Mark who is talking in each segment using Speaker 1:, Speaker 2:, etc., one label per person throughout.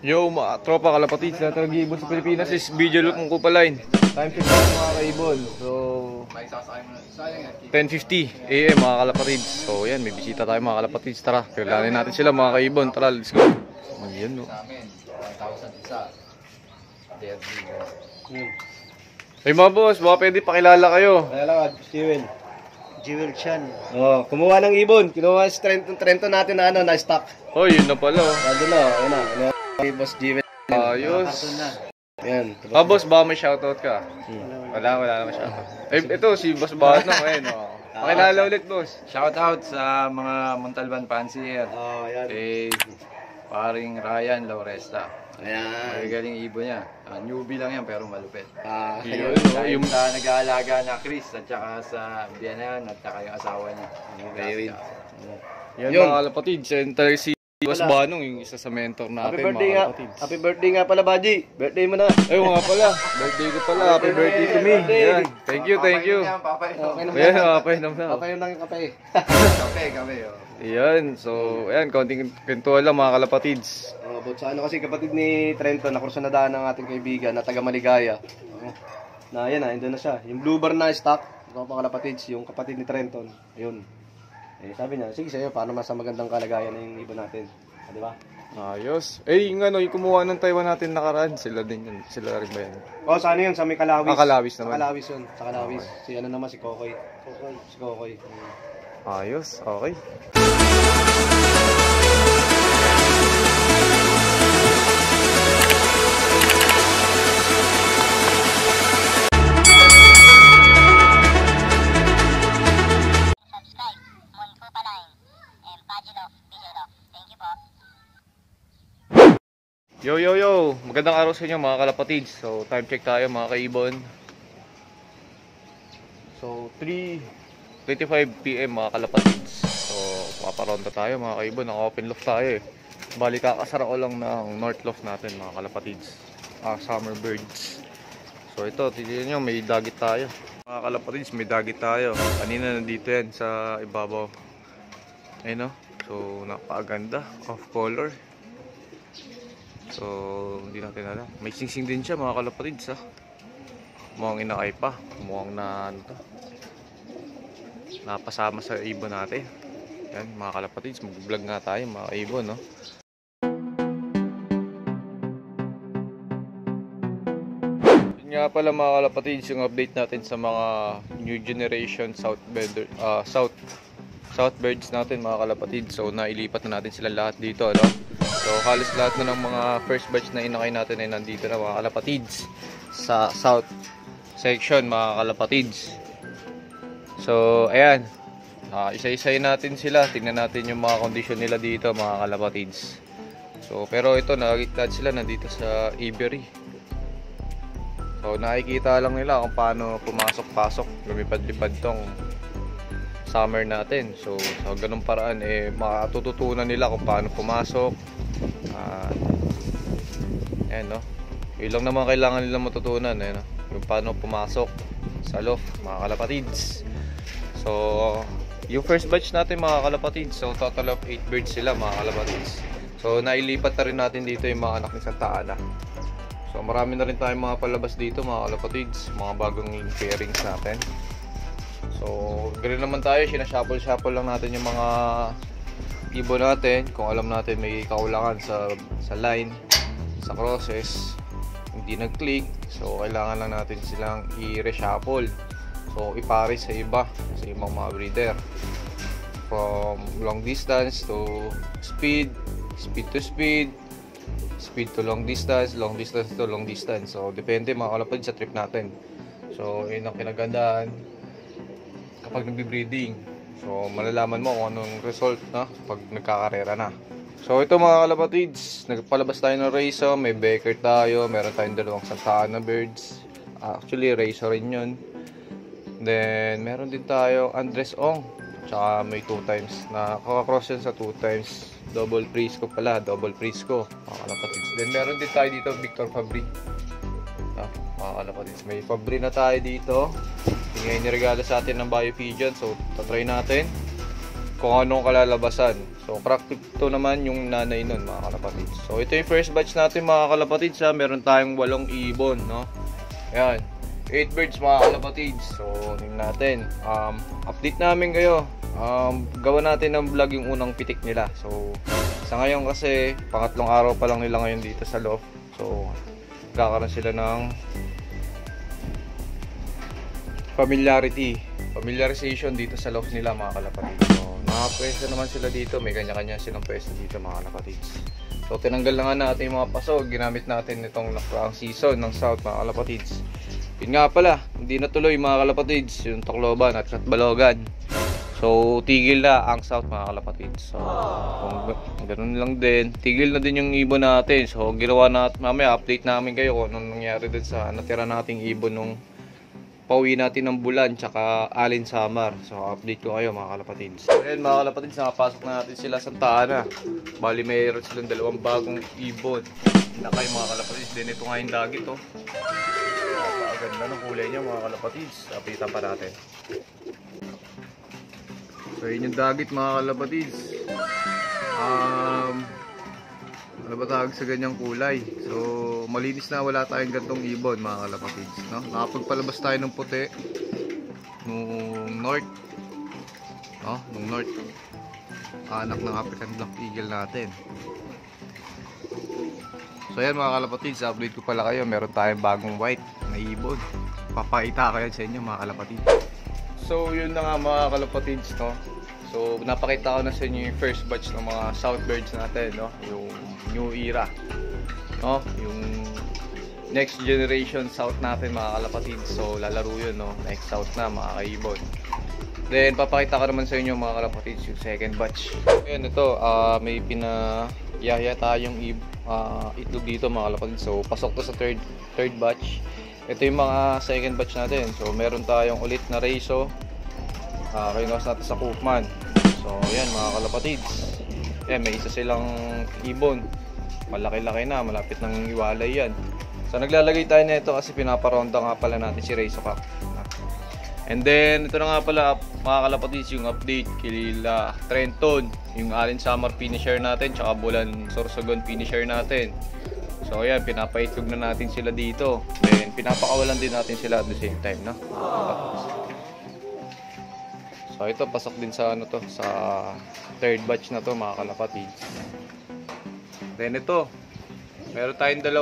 Speaker 1: Yo mga tropa kalapatid sa nag-iibon sa Pilipinas is video look ng Kupaline. Time check na mga kaibon. So 10:50 AM mga kalapatid. So yan, may bisita tayo mga kalapatid. Tara, kilalanin natin sila mga kaibon. Tara, let's go. Ayan no. Hey mga boss, baka pwede pakilala kayo.
Speaker 2: Kailangan, Jewel Chan. Oh, kumuha ng ibon. Kinuha sa Trento natin na na stock.
Speaker 1: Oh, yun na pala.
Speaker 2: Nandun na, ayun na. Boss Jewel.
Speaker 1: Ayos.
Speaker 2: Yan.
Speaker 1: Boss, baka may shoutout ka? Wala naman shoutout. Ito, si Boss Batang. Ayun, pakilala ulit, boss.
Speaker 3: Shoutout sa mga Montalban fans here.
Speaker 2: Oh, yan.
Speaker 3: Kay paring Ryan Lauresta.
Speaker 2: Ayan.
Speaker 3: Magaling ibon niya. Newbie lang yan pero malupit.
Speaker 1: Yun,
Speaker 3: Yung sa nag-aalaga na Chris at saka sa biyanan at saka yung asawa niya.
Speaker 1: Yan
Speaker 2: Yun.
Speaker 1: mga kalapatid. Talaga si Boss Banong, yung isa sa mentor natin mga kalapatid.
Speaker 2: Happy birthday nga pala, Baji. Birthday mo na.
Speaker 1: Ay, nga pala. Birthday ko pala. Happy birthday to me. Yan. Thank you. Ayan, papainom na.
Speaker 2: Papainom lang yung kape.
Speaker 3: Kape.
Speaker 1: Ayan, so, ayan, kaunting kwentuhan lang mga kalapatids.
Speaker 2: But sa ano kasi kapatid ni Trento, nakurso na daan ng ating kaibigan na taga Maligaya. Na yan na, na siya. Yung blue bar na stock, mga kalapatids, yung kapatid ni Trenton. Ayun. Eh, sabi niya, sige sa'yo, paano mas magandang kalagayan ng ibon natin. Di ba?
Speaker 1: Ayos. Eh, yung yung kumuha ng Taiwan natin nakaraan, sila din yun. Sila rin ba yan?
Speaker 2: Oh, sa ano yun? Sa may Kalawis.
Speaker 1: Kalawis naman.
Speaker 2: Sa Kalawis yun. Sa Kalawis. Okay. Si ano naman, si Kokoy. Si Kokoy.
Speaker 1: Ayos, okay. Yo, magandang araw sa inyo mga kalapatids. So time check tayo mga kaibon. So 3:25 PM mga kalapatids. So paparonda tayo mga kaibon, naka-open loft tayo eh. Bali kakasara ko lang ng north loft natin mga kalapatids. Summer birds. So ito, tignan nyo, may dagit tayo. Mga kalapatids, may dagit tayo. Kanina nandito yan sa ibabaw. Ayun no. So napakaganda, off color. So, hindi natin alam. May singsing din siya mga kalapatids ha. Mukhang inakay pa. Mukhang na ano to, napasama sa ibon natin. Yan mga kalapatids, mag-vlog nga tayo mga ibon no. Yun nga pala mga kalapatids, yung update natin sa mga new generation Southbirds natin mga kalapatids. So nailipat na natin sila lahat dito no? So halos lahat na ng mga first batch na inakay natin ay nandito na mga kalapatids sa south section mga kalapatids. So ayan, isa-isayin natin sila, tingnan natin yung mga kondisyon nila dito mga kalapatids. So pero ito, nakikita sila nandito sa aviary. So nakikita lang nila kung paano pumasok-pasok, lumipad-lipad tong summer natin. So sa ganung paraan matututunan nila kung paano pumasok. Ayan no, yun lang naman kailangan nila matutunan no? Yung paano pumasok sa loft mga kalapatids. So yung first batch natin mga kalapatids, so total of 8 birds sila mga kalapatids. So nailipat na rin natin dito yung mga anak ni Santa Ana. So marami na rin tayong mga palabas dito mga kalapatids, mga bagong pairings natin. So ganoon naman tayo, sinashuffle lang natin yung mga ibon natin. Kung alam natin may kaulangan sa line, sa crosses, hindi nag-click, so kailangan lang natin silang i-reshuffle. So ipares sa ibang mga breeder. From long distance to speed, speed to speed, speed to long distance to long distance. So depende mga kalapad sa trip natin. So yun ang kinagandaan kapag nagbe-breeding. So malalaman mo kung anong result na pag nagkakarera na. So ito mga kalapatids, nagpalabas tayo ng Raiso, may Becker tayo, meron tayong dalawang Santa Ana birds. Actually Raiso rin yun. Then meron din tayo Andres Ong, tsaka may 2 times na kakakross yan sa 2 times double Prisco pala, double Prisco mga kalapatids. Then meron din tayo dito Victor Fabry. Mga kalapatids, may Fabry na tayo dito. Ngayon niregalo sa atin ng Bio Pigeon. So tatry natin kung anong kalalabasan. So crack tip to naman yung nanay nun mga kalapatids. kalapatids. So ito yung first batch natin mga kalapatids ha. Meron tayong 8 ibon, no? Ayan, 8 birds mga kalapatids. So tingnan natin, update namin kayo. Gawa natin ng vlog yung unang pitik nila. So sa ngayon kasi pangatlong araw pa lang nila ngayon dito sa loft. So kakaroon sila ng familiarization dito sa loft nila mga kalapatids. So nakapwesto naman sila dito, may kanya-kanya silang pwesto dito mga kalapatids. So tinanggal na nga natin yung mga paso, ginamit natin itong nakaraang season ng South mga kalapatids. Yun nga pala, hindi natuloy mga kalapatids yung Tacloban at Catbalogan. So tigil na ang South mga kalapatids. So kung ganun lang din, tigil na din yung ibon natin. So ginawa natin, mamaya update namin kayo kung anong nangyari din sa natira nating ibon nung pauwi natin ng Bulan tsaka Alin Samar. So update ko kayo mga kalapatids. So ayan mga kalapatids, nakapasok na natin sila sa Santa. Bali mayroon silang 2 bagong ibon. Nakay mga kalapatids, din ito nga yung dagit oh. Napakaganda ng kulay niya mga kalapatids. Updatean pa natin. So yun yung dagit mga kalapatids. Ano ba tawag sa ganyang kulay? So malinis na, wala tayong gantong ibon mga kalapatids, no? Nakapagpalabas tayo ng puti nung north, no? Nung north, anak ng African Black Eagle natin. So yan mga kalapatids, update ko pala kayo, meron tayong bagong white na ibon. Papakita ko yan sa inyo mga kalapatids. So yun na nga mga kalapatids, no? So napakita ko na sa inyo yung first batch ng mga South birds natin, no? Yung new era, no? Yung next generation South natin mga kalapatids. So lalaro yun, no? Next South na mga kaibon. Then papakita ko naman sa inyo mga kalapatids yung second batch. Ayan, ito may pinayahya tayong itlog dito mga kalapatids. So pasok to sa third batch. Ito yung mga second batch natin. So meron tayong ulit na Reiso. Kinuha natin sa Koopman. So yan mga kalapatids. Yan, may isa silang ibon. Malaki-laki na, malapit ng iwalay yan. So naglalagay tayo nito kasi pinaparonda nga pala natin si Reiso Cup. And then ito na nga pala mga kalapatids yung update kila Trenton, yung Alin Samar finisher natin, tsaka Bulan Sorsogon finisher natin. So ayan, pinapaitlog na natin sila dito. Then pinapakawalan din natin sila at the same time, no? So ito pasok din sa ano to, sa third batch na to mga kalapatids. Then ito, meron tayong 2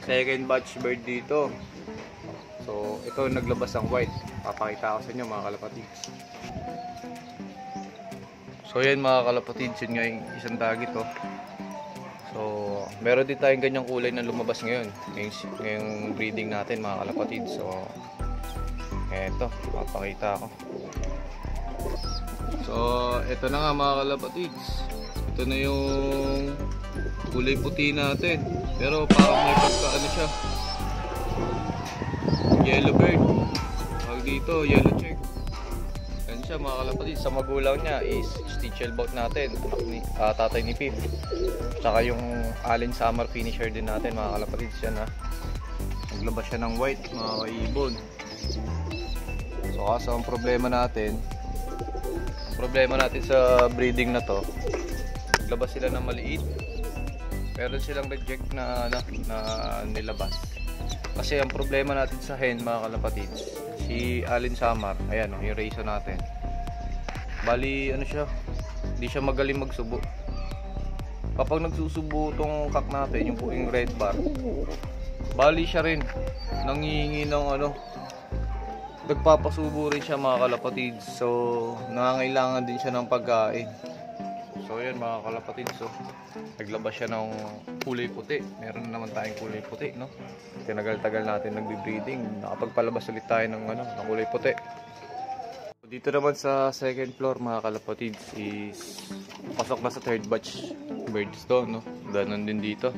Speaker 1: second batch bird dito. So ito naglabas ang white. Papakita ko sa inyo mga kalapatids. So yan mga kalapatids, yun nga yung isang dagit oh. So meron din tayong ganyang kulay na lumabas ngayon, ngayong breeding natin mga kalapatids. So eto, papakita ko. So ito na nga mga kalapatids. Ito na yung kulay puti natin. Pero parang may pagka ano siya, yellow bird. Tawag dito, yellow check. Yan siya mga kalapatids. Sa magulang niya is Stichelbaut natin, anak ni, tatay ni Pip. Tsaka yung Alin Samar finisher din natin mga kalapatids. Yan ha, naglabas siya ng white mga kaibon. So kaso ang problema natin sa breeding na to, naglabas sila ng maliit. Meron silang reject na nilabas. Kasi ang problema natin sa hen mga kalapatids, si Alin Samar, ayan yung Reiso natin. Bali ano siya, hindi siya magaling magsubo. Kapag nagsusubo tong kak natin, yung puking red bar, bali siya rin nangihingi ng ano, nagpapasubo rin siya mga kalapatids. So nangangailangan din siya ng pagkain. So yan mga kalapatids, so naglabas siya ng kulay puti. Meron naman tayong kulay puti, no? Tinagal-tagal natin nagbe-breeding, nakapagpalabas ulit tayo ng ano, ng kulay puti. Dito naman sa second floor mga kalapatids is pasok na sa third batch birds to, no? Ganon din dito.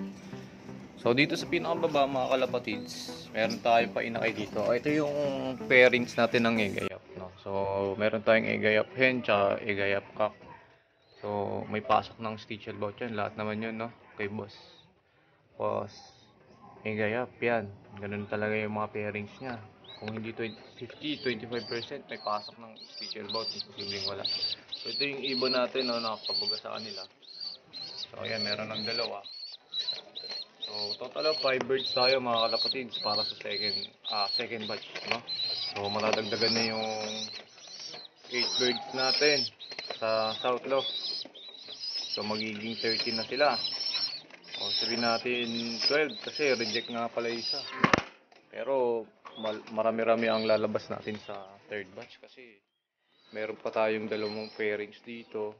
Speaker 1: So dito sa pinakababa mga kalapatids, meron tayong painakay dito. Ito yung pairings natin ng egayap, no? So meron tayong egayap hen tsaka egayap cock. So may pasok ng Stichelbaut yan, lahat naman yun, no? Kay boss egayap yan. Ganun talaga yung mga pairings niya. Kung hindi 50-25% may pasok ng Stichelbaut, posibleng wala. So ito yung ibon natin, no? Nakapabuga sa kanila. So So ayan, meron ng dalawa. So total of 5 birds tayo mga kalapatids para sa second batch, no? So matadagdagan na yung 8 birds natin sa South Loft. So magiging 13 na sila. O sabihin natin 12 kasi reject nga pala isa. Pero marami-rami ang lalabas natin sa third batch kasi meron pa tayong dalawang pairings dito.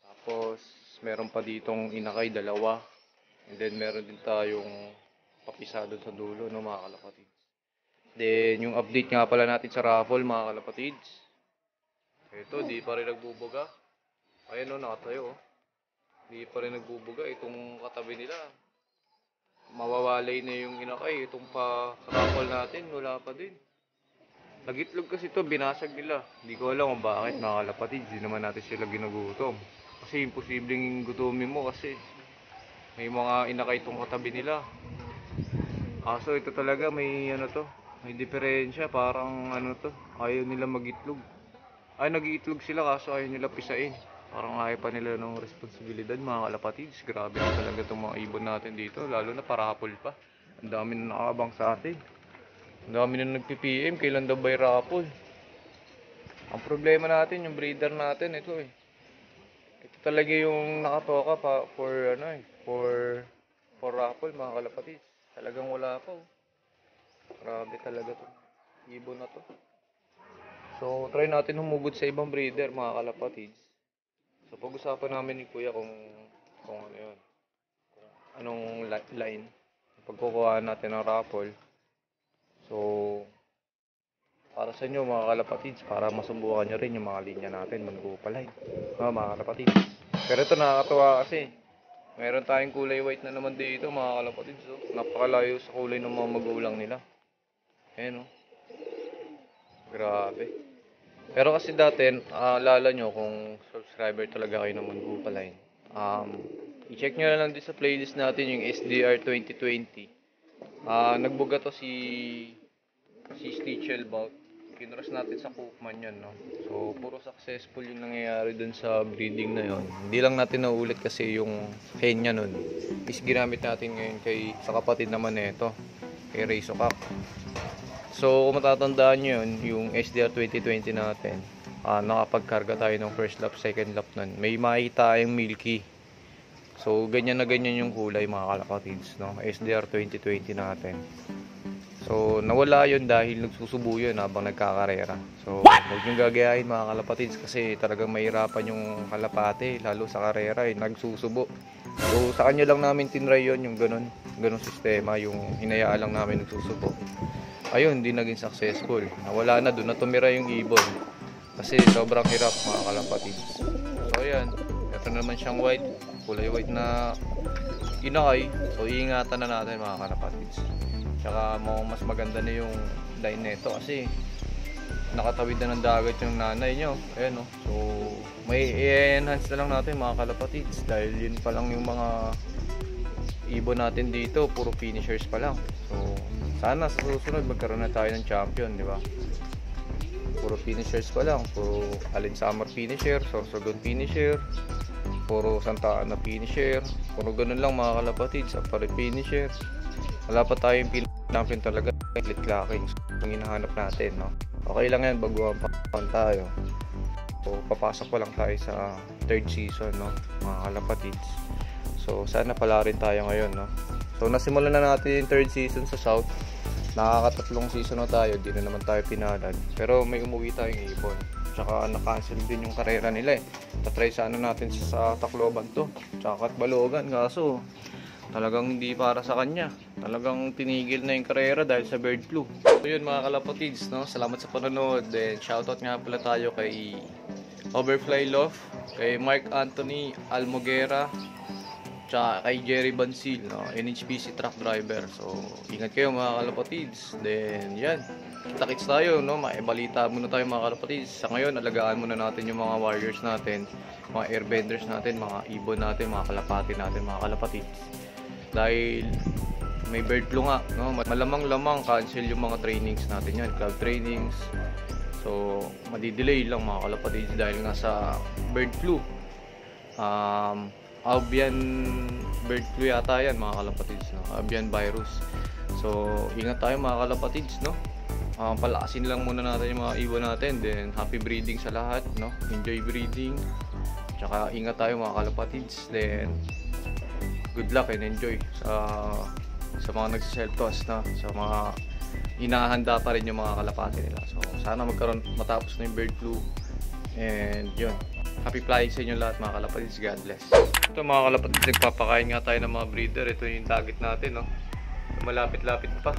Speaker 1: Tapos meron pa ditong inakay dalawa. And then meron din tayong papisado sa dulo, no mga kalapatids. Then yung update nga pala natin sa raffle mga kalapatids. Ito, di pa rin nagbubuga. Ayan o, nakatayo o. Di pa rin nagbubuga. Itong katabi nila, mawawalay na yung inakay. Itong pa-raffle natin, wala pa din. Nagitlog kasi ito, binasag nila. Hindi ko alam kung bakit mga kalapatids. Di naman natin sila ginugutom. Kasi imposibleng gutumin mo kasi may mga inakay itong katabi nila. Kaso ito talaga may may diferensya. Parang ayaw nila magitlog. Ay, nag-iitlog sila kaso ayaw nila pisain. Parang ayaw pa nila ng responsibilidad mga kalapatids. Grabe na talaga itong mga ibon natin dito. Lalo na parapol pa. Ang dami na nakabang sa atin. Ang dami na nagpi-PM. Kailan daw ba yung rapol? Ang problema natin, yung breeder natin, ito eh. Ito talaga yung nakatoka pa for rapol mga kalapatids. Talagang wala pa oh. Grabe talaga to. Ibon na to. So, try natin humugot sa ibang breeder, mga kalapatids. So, pag-usapan namin ni Kuya kung ano yun. Kung anong line. Pagkukuhaan natin ng raffle. So, para sa inyo, mga kalapatids, para masubukan nyo rin yung mga linya natin, mag-upa line. Mga kalapatids. Pero ito nakakatawa kasi. Meron tayong kulay white na naman dito, mga kalapatids. So, napakalayo sa kulay ng mga magulang nila. Ayan o. Grabe. Pero kasi dati, alala nyo kung subscriber talaga kayo ng Mangupa Line. I-check nyo na lang din sa playlist natin yung SDR 2020. Nagbuga to si Stitchelbout. Kinras natin sa Cookman yun, no? So, puro successful yung nangyayari dun sa breeding na yun. Hindi lang natin naulit kasi yung Kenya nun. Is ginamit natin ngayon sa kapatid naman nito, kay Ray Sokak. So, kung matatandaan nyo yun, yung SDR 2020 natin, nakapagkarga tayo ng first lap, second lap nun. May makita tayong milky. So, ganyan na ganyan yung kulay mga kalapatids, no? SDR 2020 natin. So, nawala yun dahil nagsusubo yun habang nagkakarera. So, huwag nyo gagayahin mga kalapatids kasi talagang mahirapan yung kalapate, lalo sa karera, nagsusubo. So, sa kanya lang namin tinry yun, yung ganun sistema, yung hinayaan lang namin nagsusubo. Ayun, hindi naging successful. Nawala na, doon na tumira yung ibon. Kasi sobrang hirap mga kalapatids. So ayan, ito naman siyang white. Kulay white na inakay. So iingatan na natin mga kalapatids. Tsaka mas maganda na yung line neto kasi nakatawid na ng dagat yung nanay nyo. Ayan o. So may i-enhance na lang natin mga kalapatids. Dahil yun pa lang yung mga ibon natin dito. Puro finishers pa lang. So sana sa susunod magkaroon na tayo ng champion, di ba? Puro finishers pa lang, puro Alin Summer finisher, Sorsogon finisher, puro Santa Ana finisher, puro ganun lang mga kalapatids, Apare finisher. Wala pa tayong champion talaga, split clacking. Yung hinahanap natin, no? Okay lang yan, baguhan pa tayo. So, papasok pa lang tayo sa third season, no? Mga kalapatids. So, sana pala rin tayo ngayon, no? So, nasimulan na natin yung third season sa South. Nakakatatlong season na tayo, di na naman tayo pinalad. Pero may umuwi tayong ibon. Tsaka na-cancel din yung karera nila eh. Tatry sana natin sa Tacloban to. Tsaka Katbalogan, kaso talagang hindi para sa kanya. Talagang tinigil na yung karera dahil sa bird flu. So yun mga kalapatids, no? Salamat sa panonood. Then shoutout nga pala tayo kay Overfly Love, kay Mark Anthony Almoguera, tsaka kay Jerry Bansil, no? NHPC truck driver. So, ingat kayo mga kalapatids. Then, yan. Kita-kits tayo, no? Maibalita muna tayo mga kalapatids. Sa ngayon, alagaan muna natin yung mga warriors natin, mga airbenders natin, mga ibon natin, mga kalapati natin, mga kalapatids. Dahil may bird flu nga, no? Malamang-lamang cancel yung mga trainings natin yan, club trainings. So, madidelay lang mga kalapatids dahil nga sa bird flu. avian bird flu yata yan mga kalapatids, no? Avian virus. So ingat tayo mga kalapatids, no? Palakasin lang muna natin yung mga ibon natin, then happy breeding sa lahat, no? Enjoy breeding, tsaka ingat tayo mga kalapatids, then good luck and enjoy sa mga nagsiselftoss, no? Sa mga inahanda pa rin yung mga kalapati nila. So sana matapos na yung bird flu, and yun, happy flying sa inyo lahat mga kalapatids. God bless. Ito mga kalapatids, nagpapakain nga tayo ng mga breeder. Ito yung target natin, no? Malapit-lapit pa.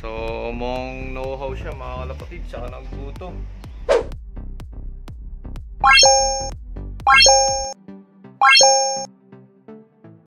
Speaker 1: So mong know-how siya mga kalapatids, saka naggutom.